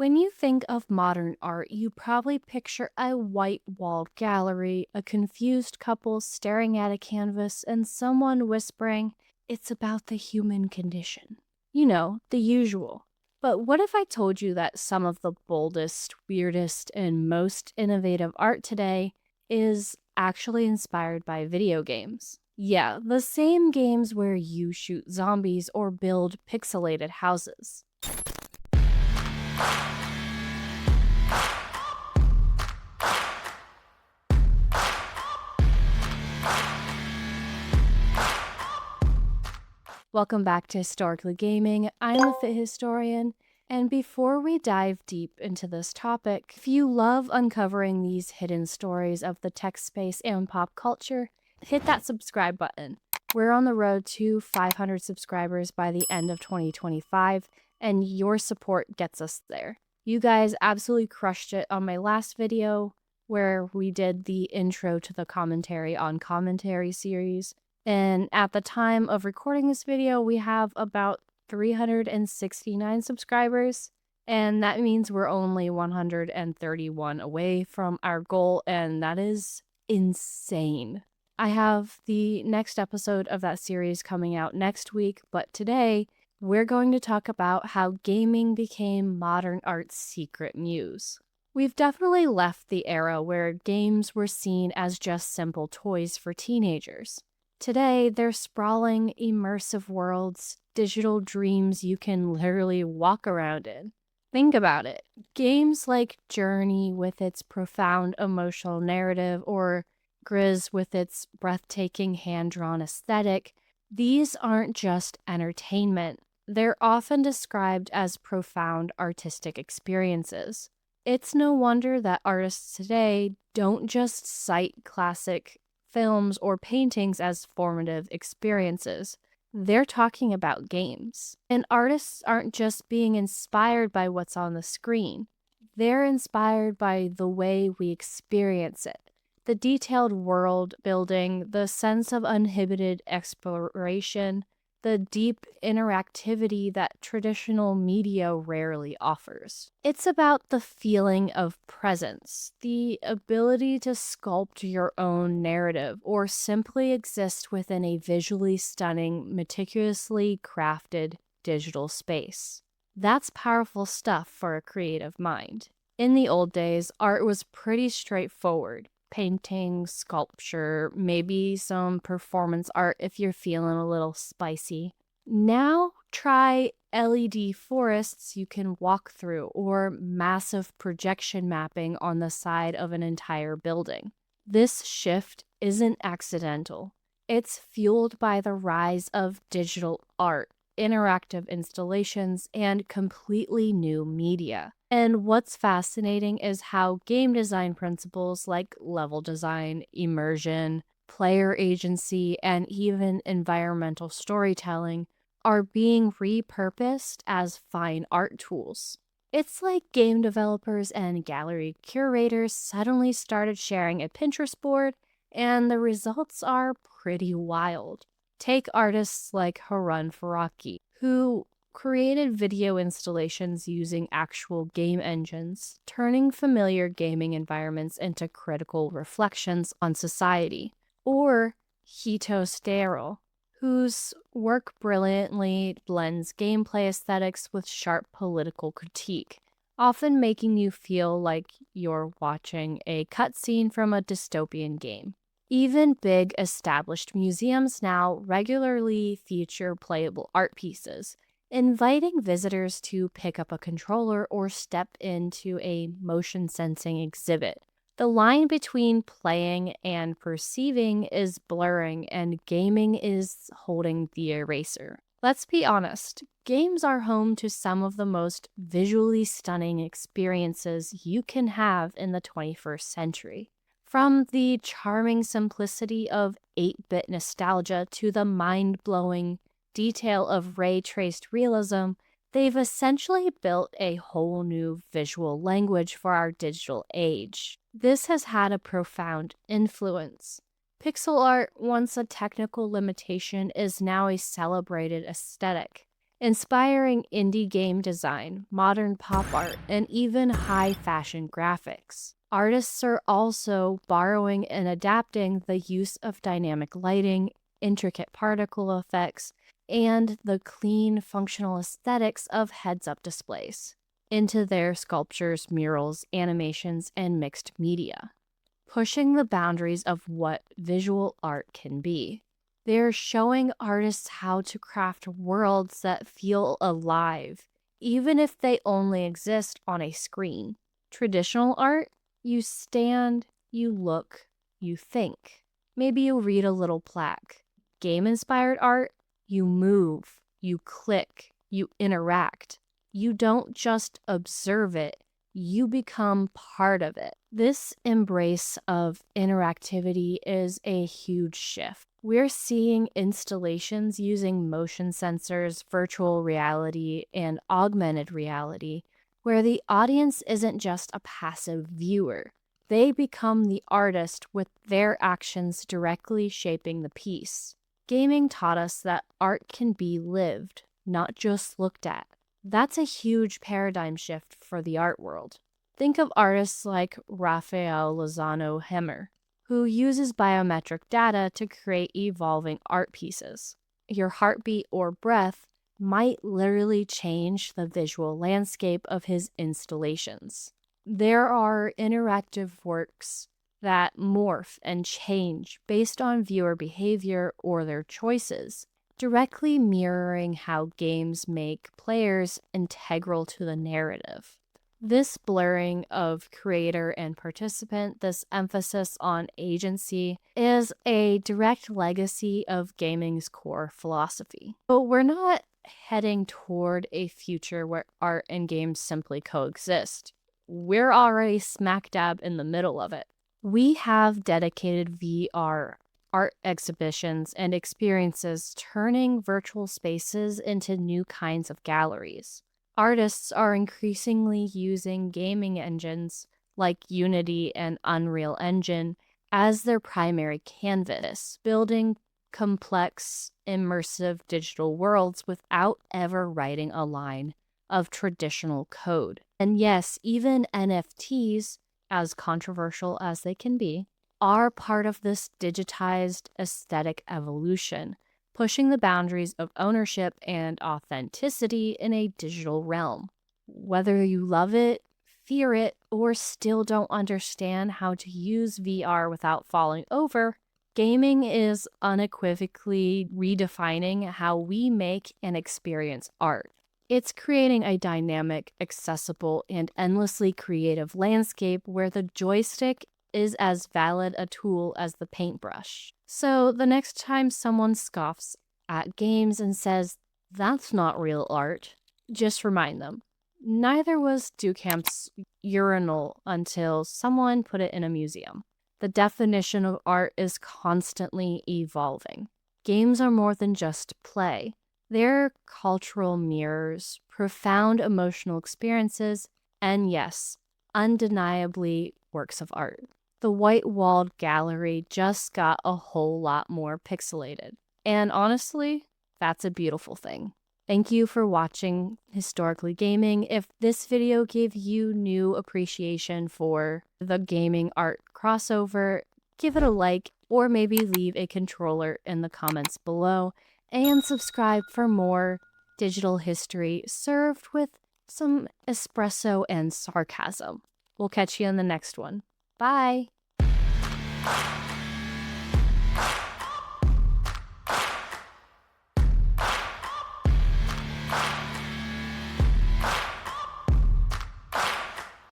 When you think of modern art, you probably picture a white walled gallery, a confused couple staring at a canvas, and someone whispering, "It's about the human condition." You know, the usual. But what if I told you that some of the boldest, weirdest, and most innovative art today is actually inspired by video games? Yeah, the same games where you shoot zombies or build pixelated houses. Welcome back to Historically Gaming. I'm the Fit Historian, and before we dive deep into this topic, if you love uncovering these hidden stories of the tech space and pop culture, hit that subscribe button. We're on the road to 500 subscribers by the end of 2025, and your support gets us there. You guys absolutely crushed it on my last video, where we did the intro to the commentary on commentary series. And at the time of recording this video, we have about 369 subscribers. And that means we're only 131 away from our goal. And that is insane. I have the next episode of that series coming out next week. But today, we're going to talk about how gaming became modern art's secret muse. We've definitely left the era where games were seen as just simple toys for teenagers. Today, they're sprawling, immersive worlds, digital dreams you can literally walk around in. Think about it. Games like Journey with its profound emotional narrative or Gris with its breathtaking hand-drawn aesthetic, these aren't just entertainment. They're often described as profound artistic experiences. It's no wonder that artists today don't just cite classic films or paintings as formative experiences. They're talking about games. And artists aren't just being inspired by what's on the screen. They're inspired by the way we experience it. The detailed world building, the sense of uninhibited exploration, the deep interactivity that traditional media rarely offers. It's about the feeling of presence, the ability to sculpt your own narrative or simply exist within a visually stunning, meticulously crafted digital space. That's powerful stuff for a creative mind. In the old days, art was pretty straightforward. Painting, sculpture, maybe some performance art if you're feeling a little spicy. Now try LED forests you can walk through or massive projection mapping on the side of an entire building. This shift isn't accidental. It's fueled by the rise of digital art, interactive installations, and completely new media. And what's fascinating is how game design principles like level design, immersion, player agency, and even environmental storytelling are being repurposed as fine art tools. It's like game developers and gallery curators suddenly started sharing a Pinterest board, and the results are pretty wild. Take artists like Harun Faraki, who created video installations using actual game engines, turning familiar gaming environments into critical reflections on society. Or Hito Steyerl, whose work brilliantly blends gameplay aesthetics with sharp political critique, often making you feel like you're watching a cutscene from a dystopian game. Even big established museums now regularly feature playable art pieces, inviting visitors to pick up a controller or step into a motion sensing exhibit. The line between playing and perceiving is blurring, and gaming is holding the eraser. Let's be honest, games are home to some of the most visually stunning experiences you can have in the 21st century. From the charming simplicity of 8-bit nostalgia to the mind-blowing detail of ray-traced realism, they've essentially built a whole new visual language for our digital age. This has had a profound influence. Pixel art, once a technical limitation, is now a celebrated aesthetic. inspiring indie game design, modern pop art, and even high fashion graphics. Artists are also borrowing and adapting the use of dynamic lighting, intricate particle effects, and the clean, functional aesthetics of heads-up displays into their sculptures, murals, animations, and mixed media, pushing the boundaries of what visual art can be. They're showing artists how to craft worlds that feel alive, even if they only exist on a screen. Traditional art, you stand, you look, you think. Maybe you read a little plaque. Game-inspired art, you move, you click, you interact. You don't just observe it, you become part of it. This embrace of interactivity is a huge shift. We're seeing installations using motion sensors, virtual reality, and augmented reality, where the audience isn't just a passive viewer. They become the artist with their actions directly shaping the piece. Gaming taught us that art can be lived, not just looked at. That's a huge paradigm shift for the art world. Think of artists like Raphael Lozano Hemmer, who uses biometric data to create evolving art pieces. Your heartbeat or breath might literally change the visual landscape of his installations. There are interactive works that morph and change based on viewer behavior or their choices, directly mirroring how games make players integral to the narrative. This blurring of creator and participant, this emphasis on agency, is a direct legacy of gaming's core philosophy. But we're not heading toward a future where art and games simply coexist. We're already smack dab in the middle of it. We have dedicated VR art exhibitions and experiences turning virtual spaces into new kinds of galleries. Artists are increasingly using gaming engines like Unity and Unreal Engine as their primary canvas, building complex, immersive digital worlds without ever writing a line of traditional code. And yes, even NFTs, as controversial as they can be, are part of this digitized aesthetic evolution, pushing the boundaries of ownership and authenticity in a digital realm. Whether you love it, fear it, or still don't understand how to use VR without falling over, gaming is unequivocally redefining how we make and experience art. It's creating a dynamic, accessible, and endlessly creative landscape where the joystick is as valid a tool as the paintbrush. So the next time someone scoffs at games and says, "That's not real art," just remind them, neither was Duchamp's urinal until someone put it in a museum. The definition of art is constantly evolving. Games are more than just play. They're cultural mirrors, profound emotional experiences, and yes, undeniably works of art. The white-walled gallery just got a whole lot more pixelated. And honestly, that's a beautiful thing. Thank you for watching Historically Gaming. If this video gave you new appreciation for the gaming art crossover, give it a like or maybe leave a controller in the comments below and subscribe for more digital history served with some espresso and sarcasm. We'll catch you in the next one. Bye!